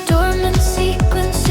Dormant sequence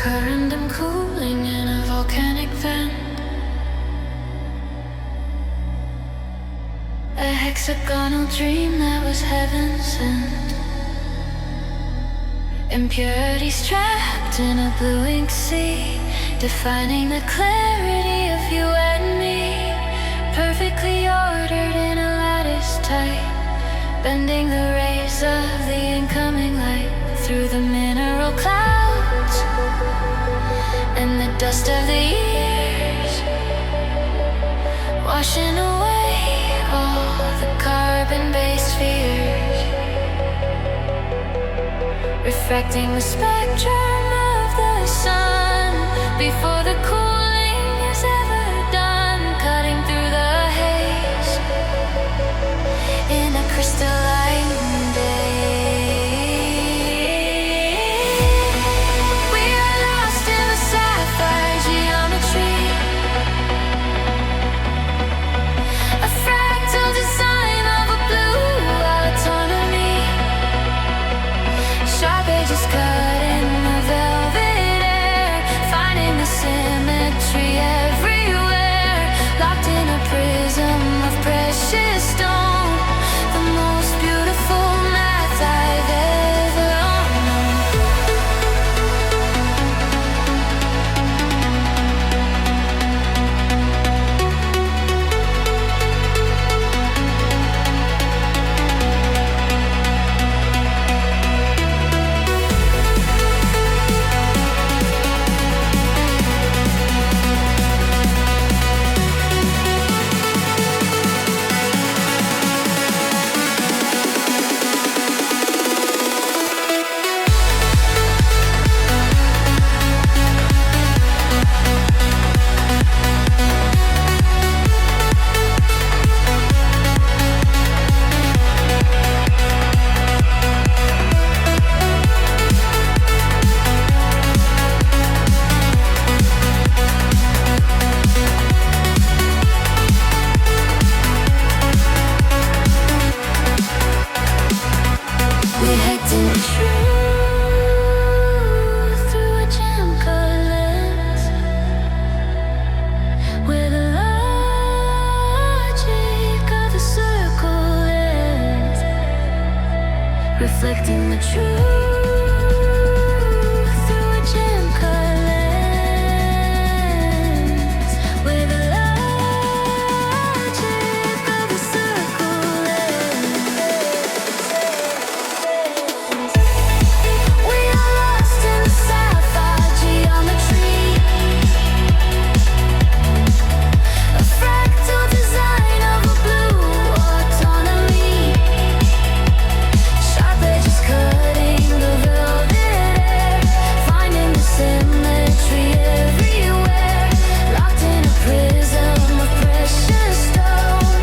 current I'm cooling in a volcanic vent. A hexagonal dream that was heaven sent. Impurities trapped in a blue ink sea, defining the clarity of you and me. Perfectly ordered in a lattice type, bending the rays of the incoming light through the mineral clouds and the dust of the years, washing away all the carbon-based fears, refracting the spectrum of the sun before the cooling is ever done, cutting through the haze in a crystalline day. We are lost in the sapphire geometry, a fractal design of a blue autonomy. Sharp edges cut in the velvet air, finding the symmetry everywhere. Locked in a prism of precious stone, the most beautiful math I've ever known. We hacked in truth through a gem-cut lens, where the logic of the circle ends, reflecting the truth through a gem-cut lens, where the logic of the circle ends. We are lost in the sapphire geometry, a fractal design of a blue autonomy. Sharp edges cutting the velvet air, finding the symmetry everywhere. Locked in a prism of precious stone,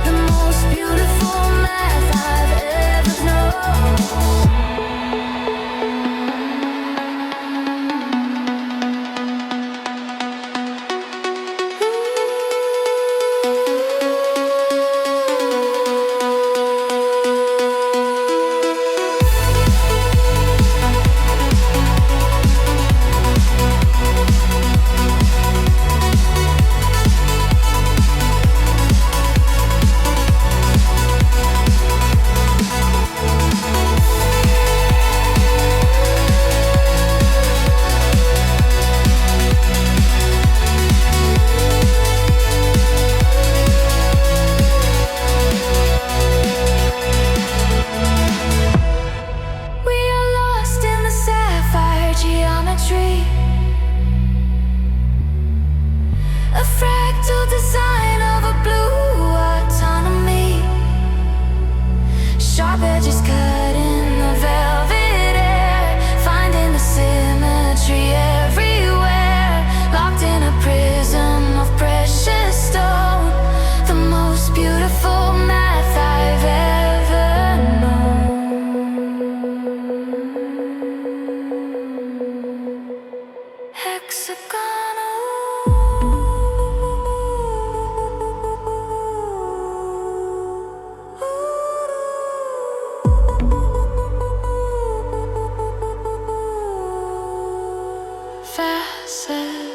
the most beautiful math I've ever known. We are lost in the sapphire geometry, a fractal design of a blue autonomy. Sharp edges cut in the velvet air, finding the symmetry everywhere. Locked in a prism of precious stone, the most beautiful math I've ever known. facet.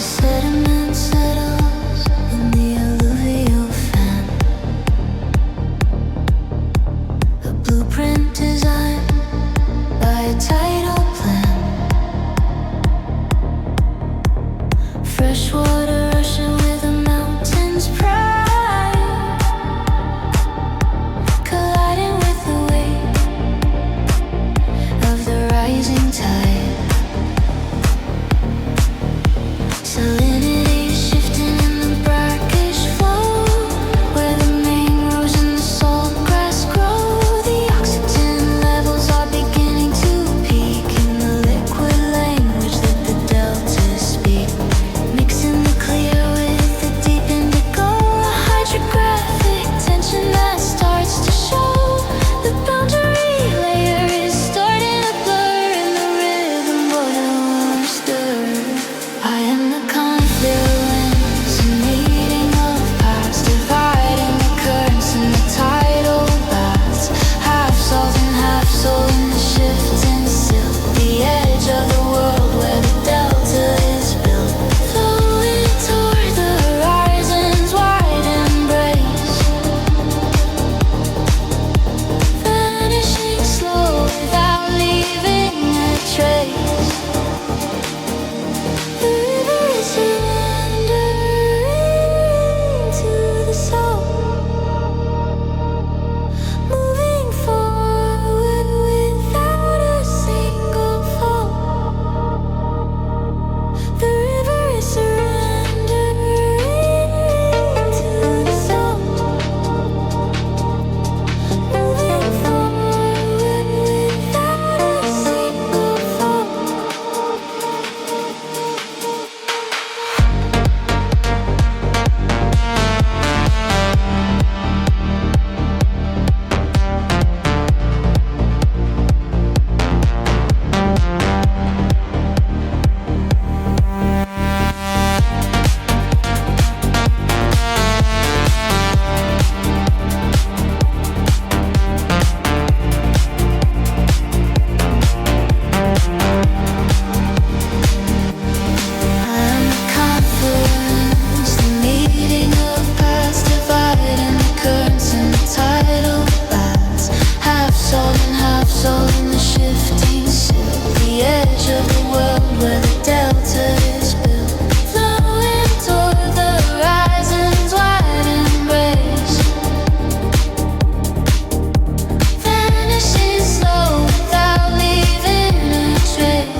sediment settles in the alluvial fan. A blueprint designed by a tidal plan. Fresh water rushing with a mountain's pride, colliding with the weight of the rising tide. Salinity shifting in the brackish flow, where the mangroves and the salt grass grow. The oxygen levels are beginning to peak in the liquid language that the deltas speak, mixing the clear with the deep indigo. A hydrographic tension that starts to show. The boundary layer is starting to blur in the rhythm, but it won't stir. I am the confluence, a meeting of paths, dividing the currents and the tidal baths. Half salt and half soul in the shifting silt, the edge of the world where the delta is built. Flowing toward the horizon's wide embrace, vanishing slow without leaving a trace. The river is surrendering to the soul, moving forward without a single fall. The river is surrendering to the soul, moving forward without a single fall. I'm the confluence, the meeting of paths, dividing the currents and the tidal baths. Half salt and half soul in the shifting silt, the edge of the world where the delta is built. Flowing toward the horizon's wide embrace, vanishing slow without leaving a trace.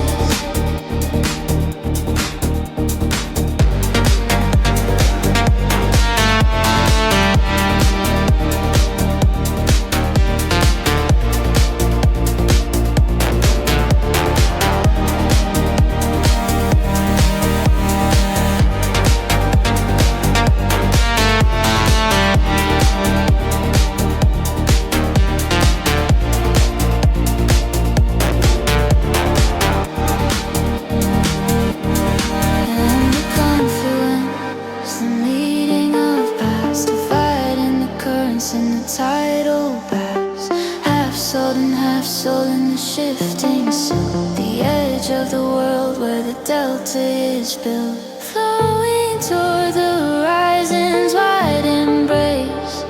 And the confluence, the meeting of paths, dividing the currents and the tidal baths. Half salt and half soul in the shifting silt, the edge of the world where the delta is built. Flowing toward the horizon's wide embrace,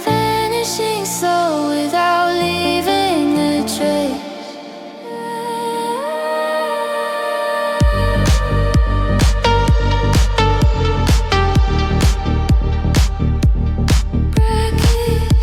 vanishing slow without leaving a trace. Brackish,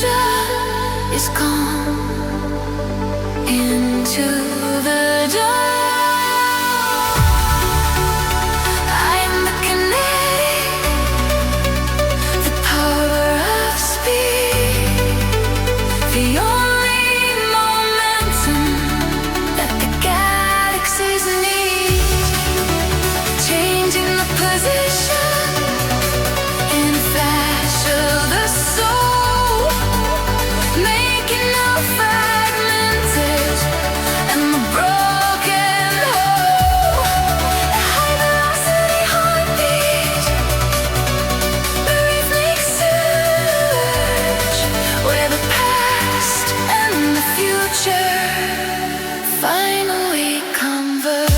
future is gone into the dark. I'm the kinetic, the power of speed, the only momentum that the galaxies need, changing the position in a flash of the soul, making no fragmented and the broken whole. The high velocity heartbeat, the rhythmic surge, where the past and the future finally converge.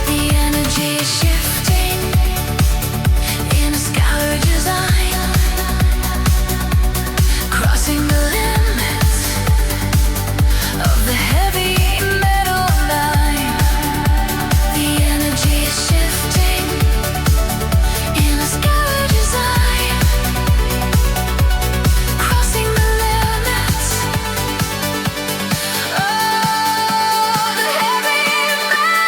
The energy is shifting in a scalar design, crossing the limits of the heavy metal line. The energy is shifting in a scalar design, crossing the limits of the heavy metal.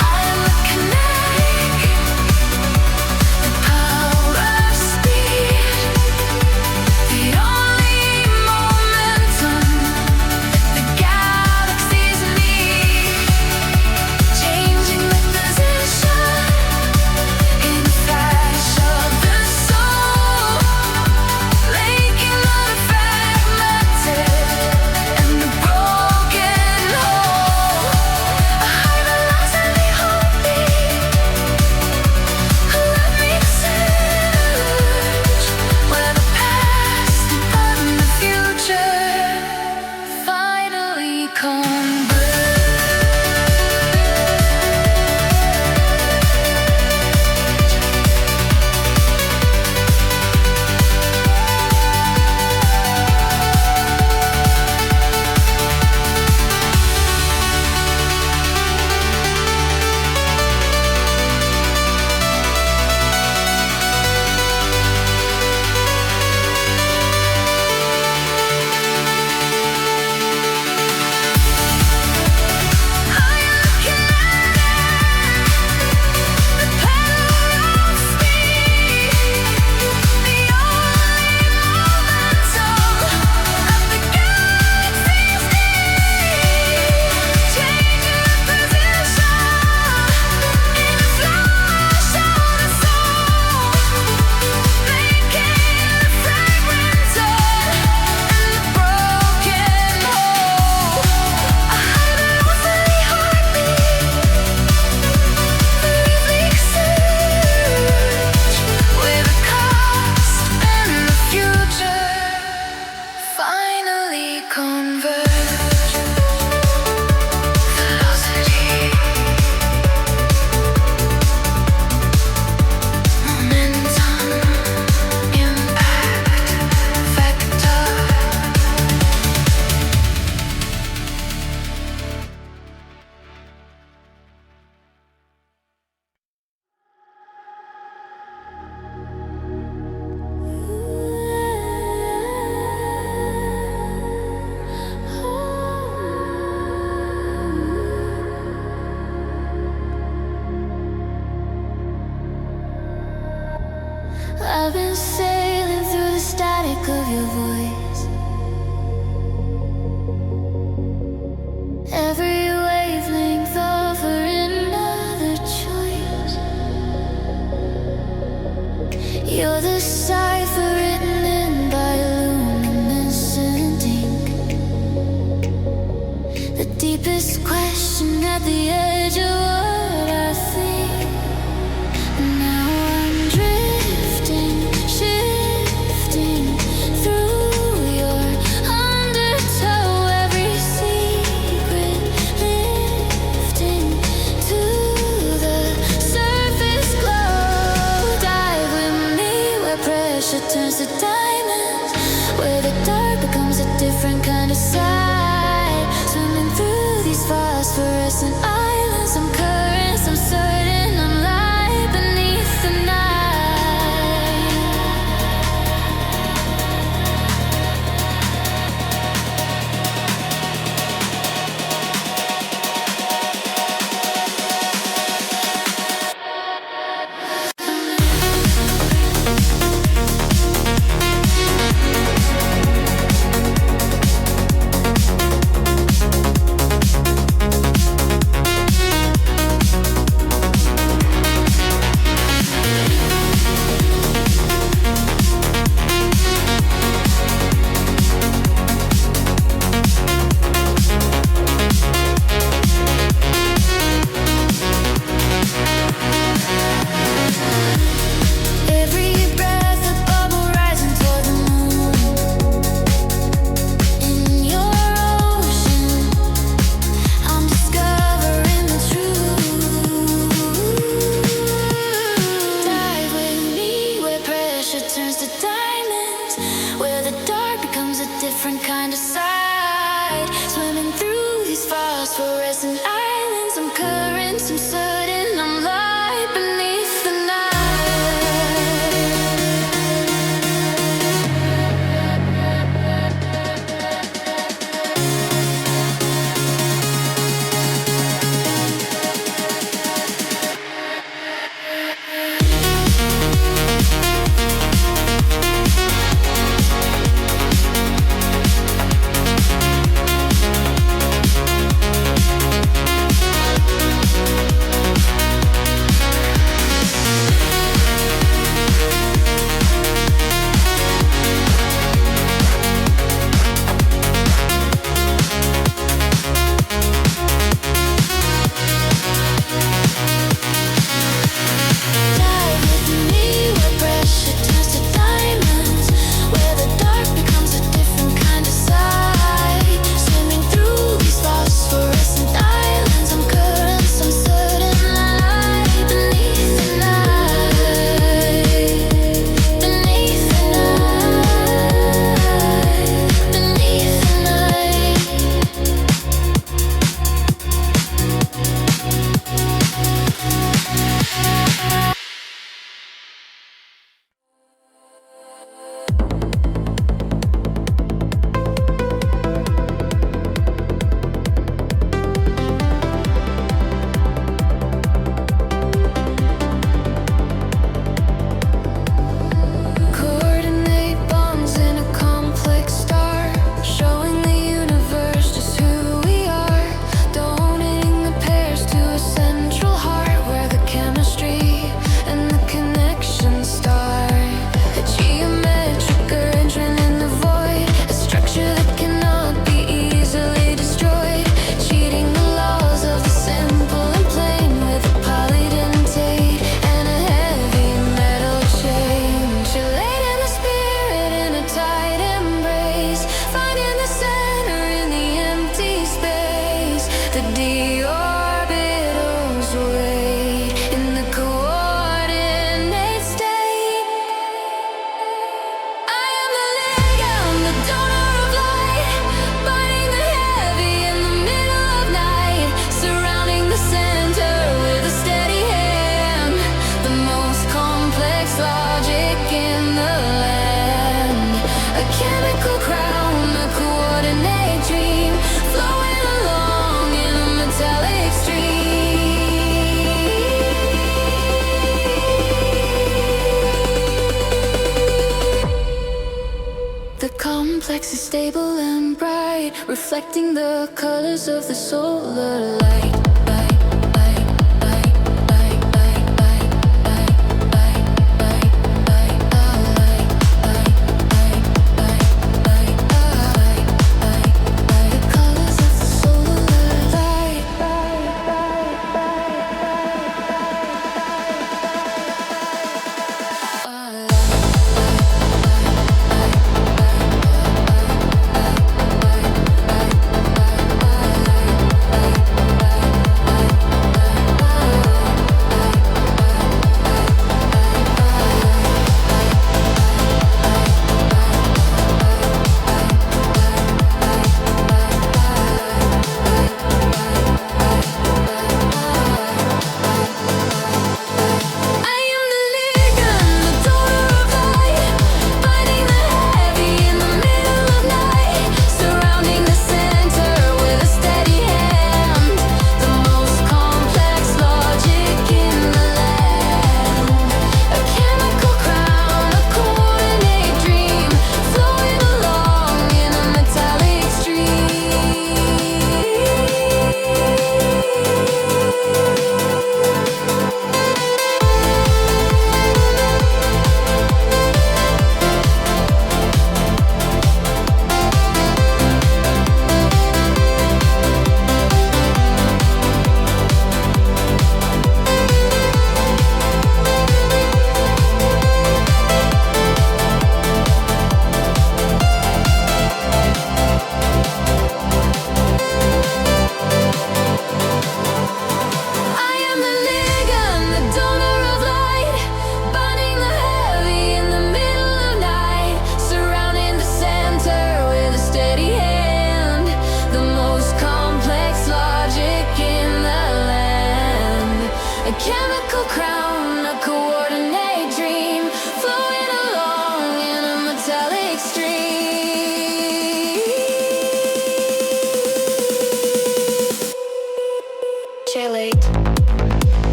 I'm the kinetic, the power of speed, the only momentum the galaxies need, changing the position in a flash of the soul, making all the fragmented and the broken whole. A high velocity heartbeat, a rhythmic surge, where the past and the future finally converge. Finally converge. Velocity, momentum, impact, vector. I've been sailing through the static of your voice. Every wavelength offering another choice. You're the cipher written in by luminescent ink, the deepest question at the edge of what I think. Now I'm drifting, shifting through your undertow, every secret lifting to the surface glow. Dive with me where pressure turns to diamonds, where the pressure turns to diamonds, where the dark becomes a different kind of side. Swimming through these phosphorescent islands, I'm currents, I'm sudden, I'm light beneath the night. Is stable and bright, reflecting the colors of the solar light.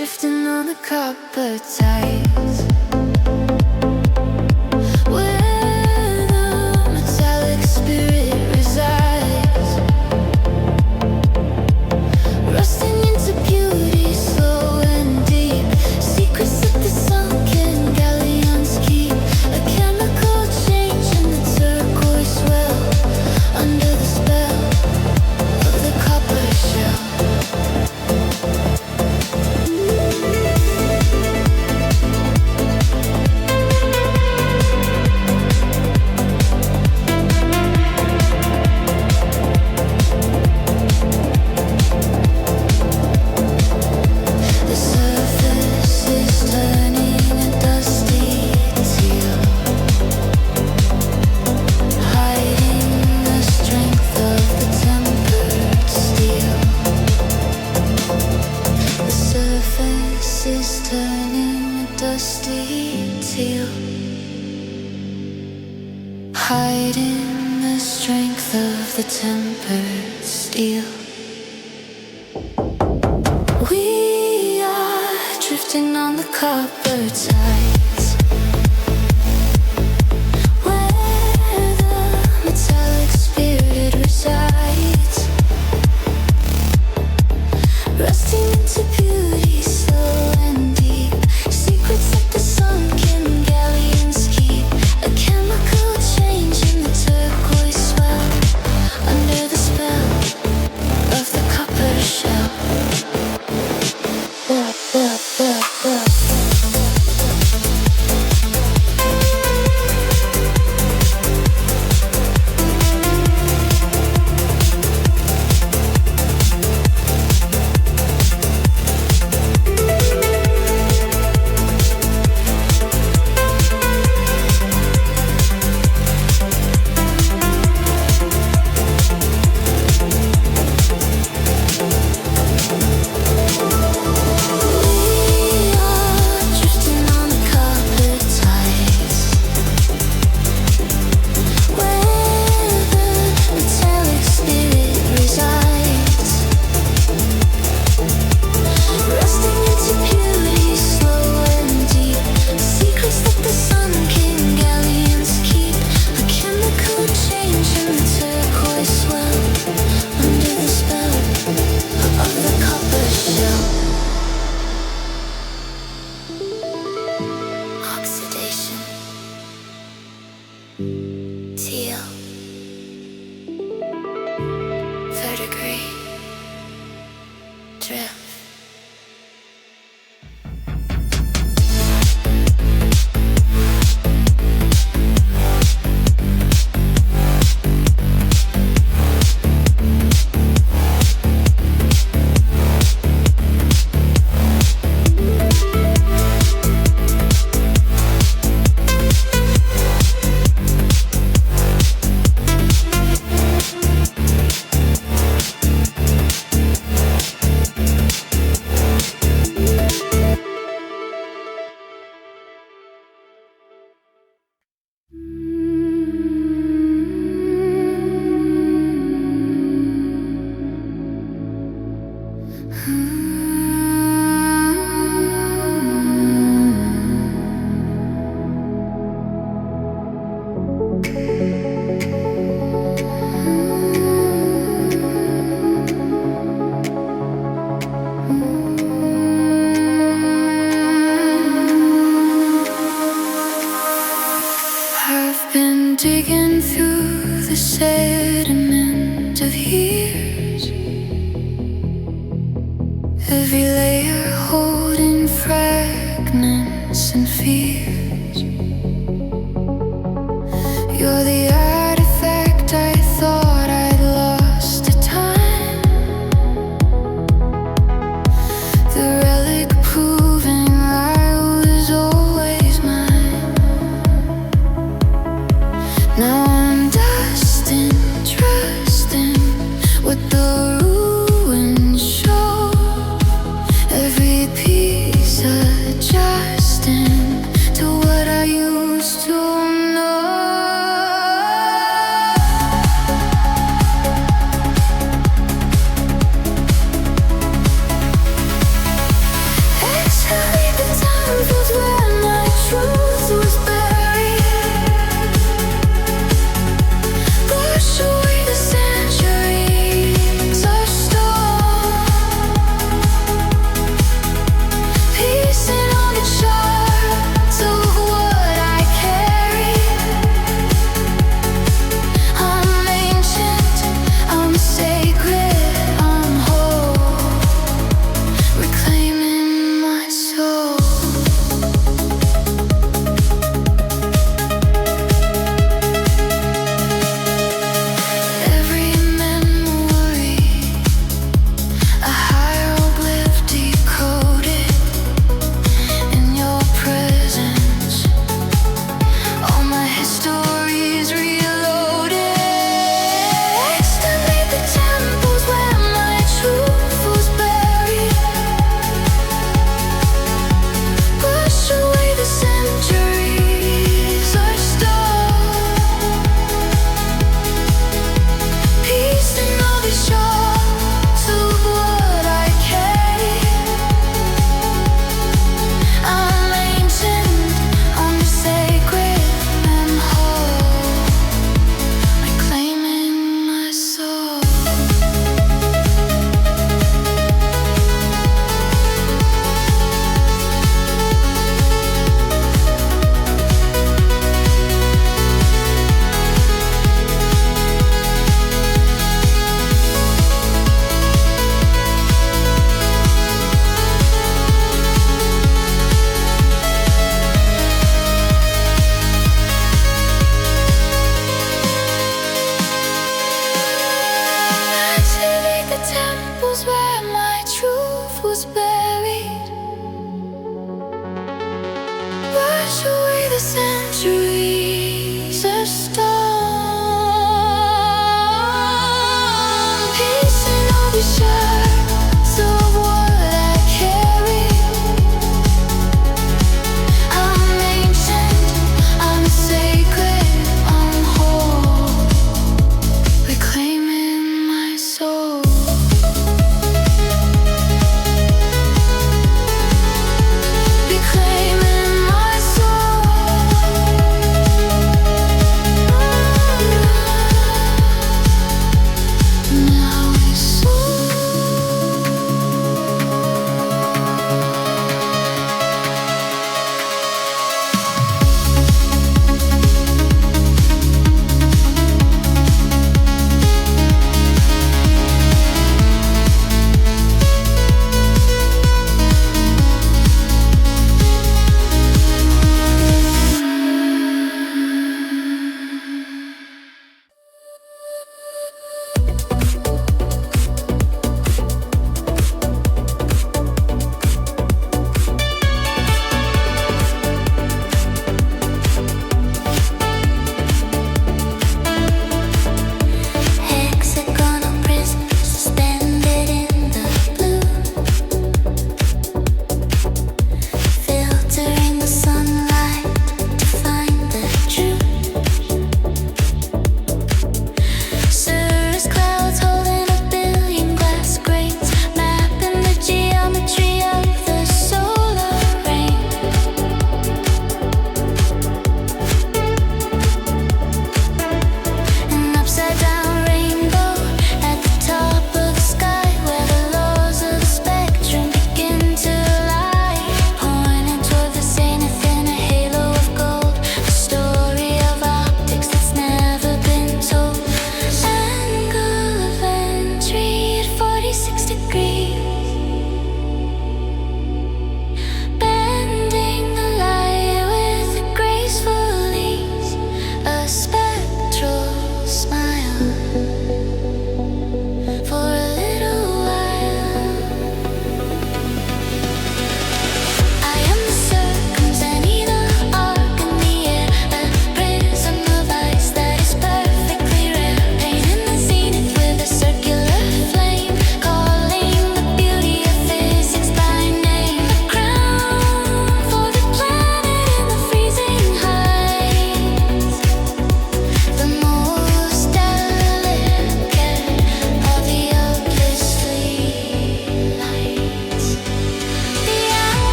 drifting on the copper tides, where the metallic spirit resides, rusting into beauty, slow and deep, secrets that the sunken galleons keep, a chemical change in the turquoise well, under the spell of the copper shell. The surface is turning a dusty teal, hiding the strength of the tempered steel. The surface is turning a dusty teal, hiding the strength of the tempered steel. We are drifting on the copper tides, where the metallic spirit resides, rusting into beauty, slow and deep, secrets that the sunken galleons keep, a chemical change in the turquoise well, under the spell of the copper shell. We are drifting on the copper tides, where the metallic spirit resides, rusting into beauty, slow and deep, secrets that the sunken galleons keep, a chemical change in the turquoise well, under the spell of the copper shell. Oxidation, teal, verdigris, drift. I've been digging through the sediment of years, every layer holding fragments and fears. You're the artifact I thought I'd lost to time, the relic proving I was always mine. Now I'm dusting, trusting what the ruins show. Every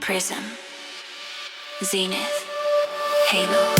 prism, zenith, halo.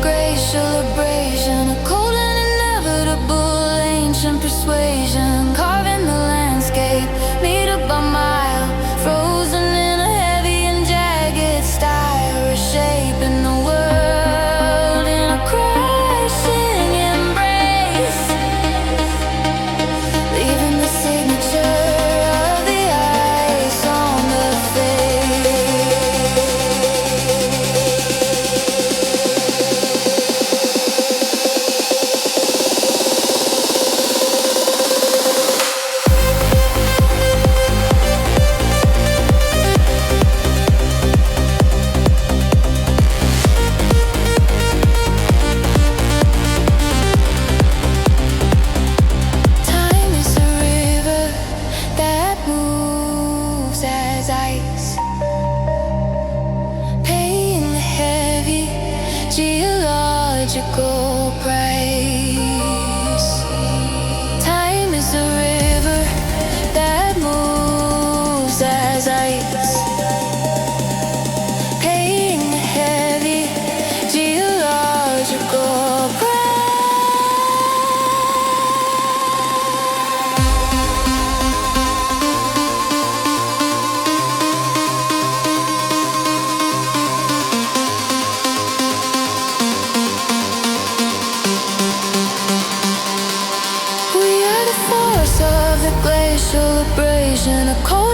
Glacial abrasion, a cold and inevitable ancient persuasion, carving the landscape, meter by mile, frozen in a heavy and jagged style, reshaping the world in a crashing embrace, leaving the signature of the ice on the face. Time is a river that moves as ice, paying the heavy geological price. Time is a river that moves as ice, paying the heavy geological price. We are the force of the glacial abrasion, a cold